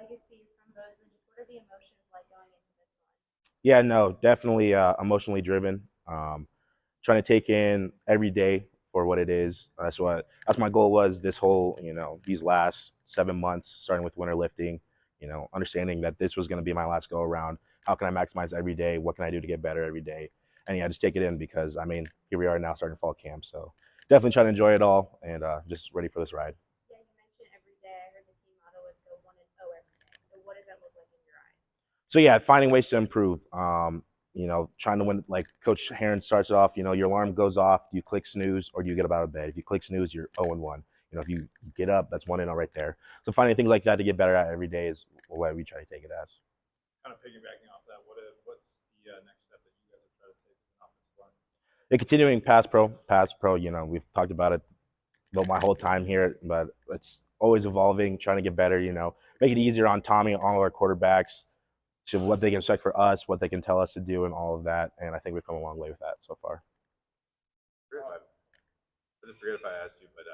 legacy from Bozeman. Just what are the emotions like going into this one? Yeah, no, definitely emotionally driven. Trying to take in every day for what it is. That's my goal was this whole these last 7 months, starting with winter lifting. Understanding that this was going to be my last go around. How can I maximize every day? What can I do to get better every day? And yeah, just take it in because I mean here we are now starting fall camp. So definitely trying to enjoy it all and just ready for this ride. Yeah, you mentioned every day. I heard the team motto is go 1-0 every day. So what does that look like in your eyes? So yeah, finding ways to improve. Trying to win. Like Coach Heron starts it off. Your alarm goes off. Do you click snooze or do you get up out of bed? If you click snooze, you're 0-1. If you get up, that's 1-0 right there. So finding things like that to get better at every day is what we try to take it as. Kind of piggybacking off that, what's the next step that you guys have tried to take as an offensive line? Yeah, continuing pass pro. We've talked about it about my whole time here, but it's always evolving, trying to get better. Make it easier on Tommy and all of our quarterbacks to what they can expect for us, what they can tell us to do, and all of that. And I think we've come a long way with that so far. I just forget if I asked you, but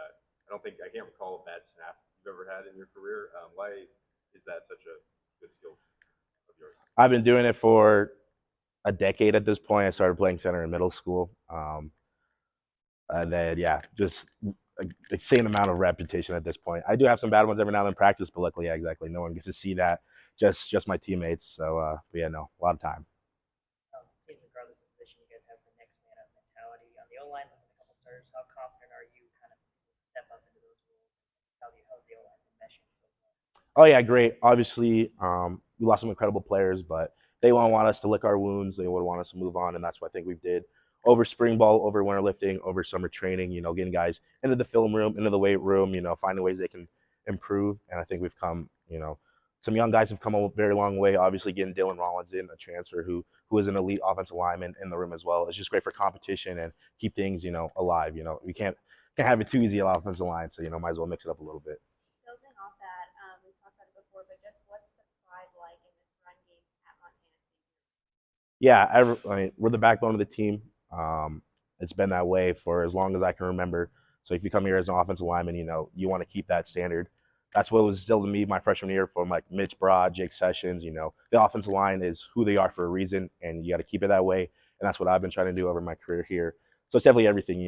I can't recall a bad snap you've ever had in your career. Why is that such a good skill of yours? I've been doing it for a decade at this point. I started playing center in middle school. And then, yeah, just an insane amount of repetition at this point. I do have some bad ones every now and then in practice, but luckily, yeah, exactly. No one gets to see that, just my teammates. So, but yeah, no, a lot of time. It seems regardless of position, you guys have the next man up mentality. On the O line, with a couple starters, how confident are you kind of step up into those roles? How's the O line been meshing so far? Oh yeah, great. Obviously, we lost some incredible players, but they want us to lick our wounds. They would want us to move on, and that's what I think we did over spring ball, over winter lifting, over summer training. Getting guys into the film room, into the weight room. Finding ways they can improve, and I think we've come. Some young guys have come a very long way. Obviously, getting Dylan Rollins in, a transfer who is an elite offensive lineman in the room as well. It's just great for competition and keep things alive. We can't have it too easy on offensive line, so might as well mix it up a little bit. Building off that, we've talked about it before, but just what's the pride like in this run game at Montana State? Yeah, I mean, we're the backbone of the team. It's been that way for as long as I can remember. So if you come here as an offensive lineman, you want to keep that standard. That's what was instilled in me my freshman year from like Mitch Broad, Jake Sessions. The offensive line is who they are for a reason, and you got to keep it that way. And that's what I've been trying to do over my career here. So it's definitely everything.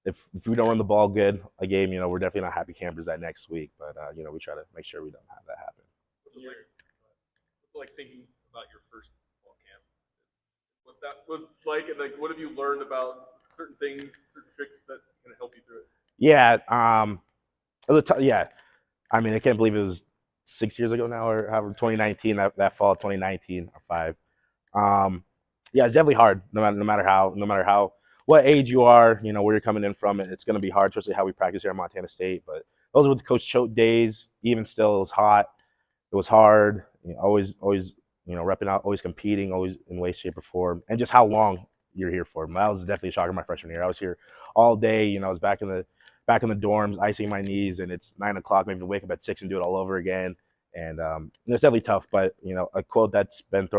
If we don't run the ball good a game, we're definitely not happy campers that next week. But we try to make sure we don't have that happen. What's it like thinking about your first football camp? What that was like, and like, what have you learned about certain things, certain tricks that can help you through it? Yeah, yeah. I mean, I can't believe it was 6 years ago now, or however, 2019. That fall, 2019 or five. Um, yeah, it's definitely hard. No matter how, what age you are, where you're coming in from. It's going to be hard, especially how we practice here at Montana State. But those were the Coach Choate days. Even still, it was hot. It was hard. Always, repping out, always competing, always in way, shape, or form, and just how long you're here for. That was definitely a shocker my freshman year. I was here all day. I was back in the dorms, icing my knees, and it's 9 o'clock. Maybe to wake up at 6 and do it all over again. And it's definitely tough. But a quote that's been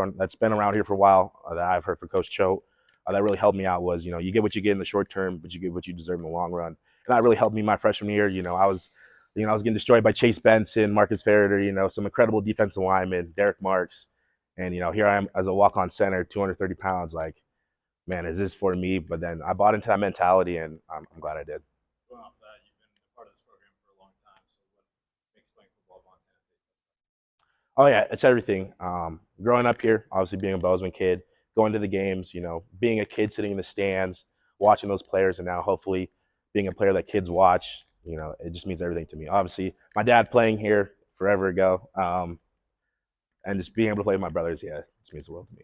around here for a while that I've heard from Coach Choate that really helped me out was, you get what you get in the short term, but you get what you deserve in the long run. And that really helped me my freshman year. I was getting destroyed by Chase Benson, Marcus Farrader, some incredible defensive linemen, Derek Marks. And, here I am as a walk-on center, 230 pounds. Like, man, is this for me? But then I bought into that mentality, and I'm glad I did. Going off that, you've been a part of this program for a long time. So what makes playing football at Montana State? Oh, yeah, it's everything. Growing up here, obviously being a Bozeman kid, going to the games, being a kid sitting in the stands, watching those players, and now hopefully being a player that kids watch, it just means everything to me. Obviously, my dad playing here forever ago, and just being able to play with my brothers, yeah, it just means the world to me.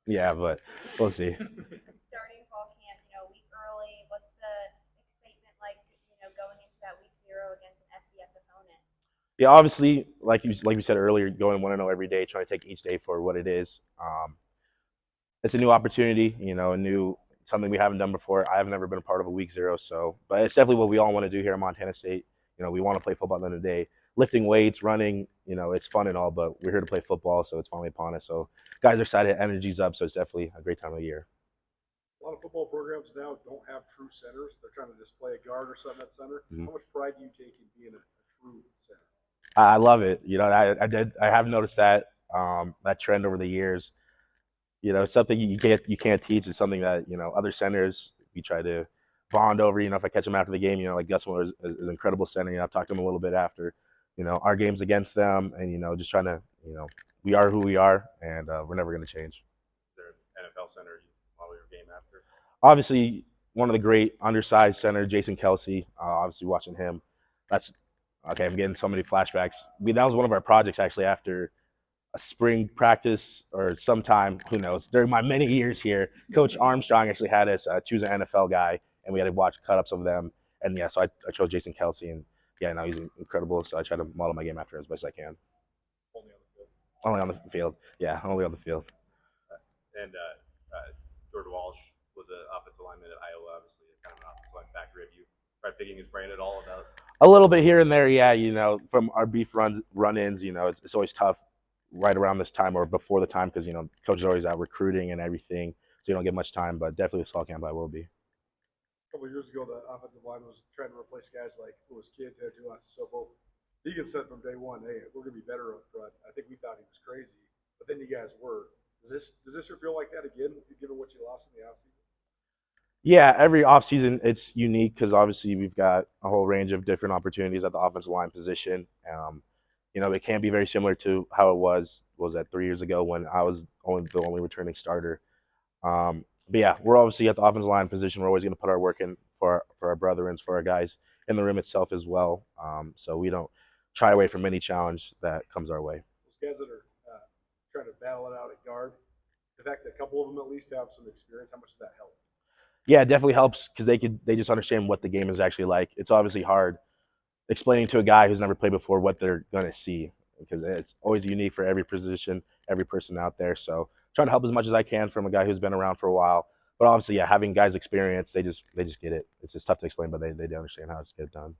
Yeah, but we'll see. Starting fall camp, a week early. What's the excitement like, going into that week 0 against an FBS opponent? Yeah, obviously, like you said earlier, going 1-0 every day, trying to take each day for what it is. It's a new opportunity, a new something we haven't done before. I have never been a part of a week 0, so but it's definitely what we all want to do here at Montana State. We want to play football at the end of the day. Lifting weights, running, it's fun and all, but we're here to play football, so it's finally upon us. So guys are excited, energy's up, so it's definitely a great time of the year. A lot of football programs now don't have true centers. They're trying to just play a guard or something at center. Mm-hmm. How much pride do you take in being a true center? I love it. You know, I have noticed that trend over the years. You know, it's something you can't teach. It's something that other centers we try to bond over. You know, if I catch them after the game, like Gus Miller is an incredible center. You know, I've talked to him a little bit after our games against them, and just trying to we are who we are, and we're never going to change. Is there an NFL center you follow your game after? Obviously, one of the great undersized center, Jason Kelsey. Obviously, watching him, that's okay. I'm getting so many flashbacks. That was one of our projects actually after a spring practice or sometime, who knows, during my many years here. Coach Armstrong actually had us choose an NFL guy, and we had to watch cut-ups of them. And yeah, so I chose Jason Kelsey, and yeah, now he's incredible. So I try to model my game after him as best I can. Only on the field. Only on the field. Yeah, only on the field. And George Walsh was an offensive lineman at Iowa, obviously kind of an offensive line factory. Have you tried picking his brain at all about? A little bit here and there, yeah. From our beef run-ins, it's always tough right around this time or before the time because coach is always out recruiting and everything, so you don't get much time. But definitely with fall camp, I will be. A couple of years ago, the offensive line was trying to replace guys like Louis Kidd, Ted Sopo. Deegan said from day one, "Hey, we're going to be better up front." I think we thought he was crazy, but then you guys were. Does this feel like that again, given what you lost in the offseason? Yeah, every offseason it's unique because obviously we've got a whole range of different opportunities at the offensive line position. It can be very similar to how it was that 3 years ago when I was the only returning starter. But yeah, we're obviously at the offensive line position. We're always going to put our work in for our brethren, for our guys in the room itself as well. So we don't shy away from any challenge that comes our way. Those guys that are trying to battle it out at guard, the fact that a couple of them at least have some experience, how much does that help? Yeah, it definitely helps because they just understand what the game is actually like. It's obviously hard explaining to a guy who's never played before what they're gonna see because it's always unique for every position, every person out there. So trying to help as much as I can from a guy who's been around for a while. But obviously, yeah, having guys experience, they just get it. It's just tough to explain, but they understand how it's get done.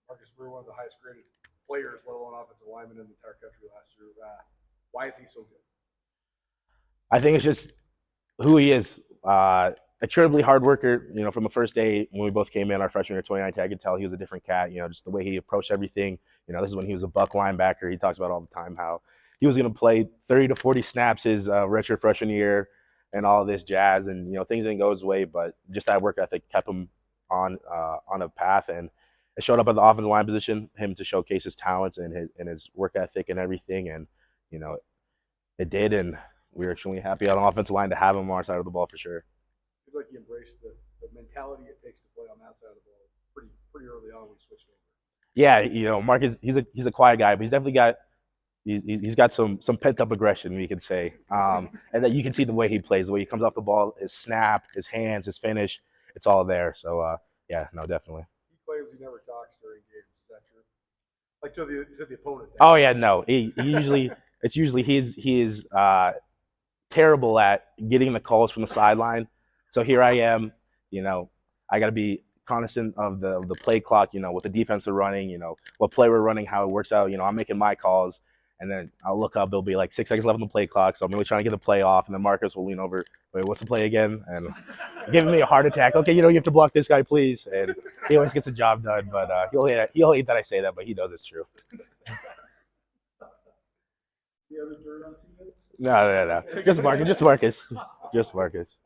Marcus, we're one of the highest graded players, let alone offensive lineman in the entire country last year. Why is he so good? I think it's just who he is. Incredibly hard worker. From the first day when we both came in our freshman year 2019, I could tell he was a different cat. Just the way he approached everything. This is when he was a buck linebacker. He talks about all the time how he was going to play 30 to 40 snaps his redshirt freshman year and all this jazz. And things didn't go his way, but just that work ethic kept him on a path, and it showed up at the offensive line position. Him to showcase his talents and his work ethic and everything, and it did. And we were extremely happy on the offensive line to have him on our side of the ball for sure. Seems like he embraced the mentality it takes to play on that side of the ball pretty early on when we switched over. Yeah, Mark he's a quiet guy, but he's definitely got some pent up aggression, we can say, and that you can see the way he plays, the way he comes off the ball, his snap, his hands, his finish, it's all there. So yeah, no, definitely. He claims he never talks during games. Is that true? Like to the opponent? Oh yeah, no. He usually he is terrible at getting the calls from the sideline. So here I am, I got to be cognizant of the play clock, what the defense are running, what play we're running, how it works out. I'm making my calls, and then I'll look up. There'll be like 6 seconds left on the play clock, so I'm really trying to get the play off. And then Marcus will lean over. Wait, what's the play again? And giving me a heart attack. Okay, you have to block this guy, please. And he always gets the job done. But he'll hate that I say that, but he knows it's true. The other dirt on teammates? No. Just Marcus.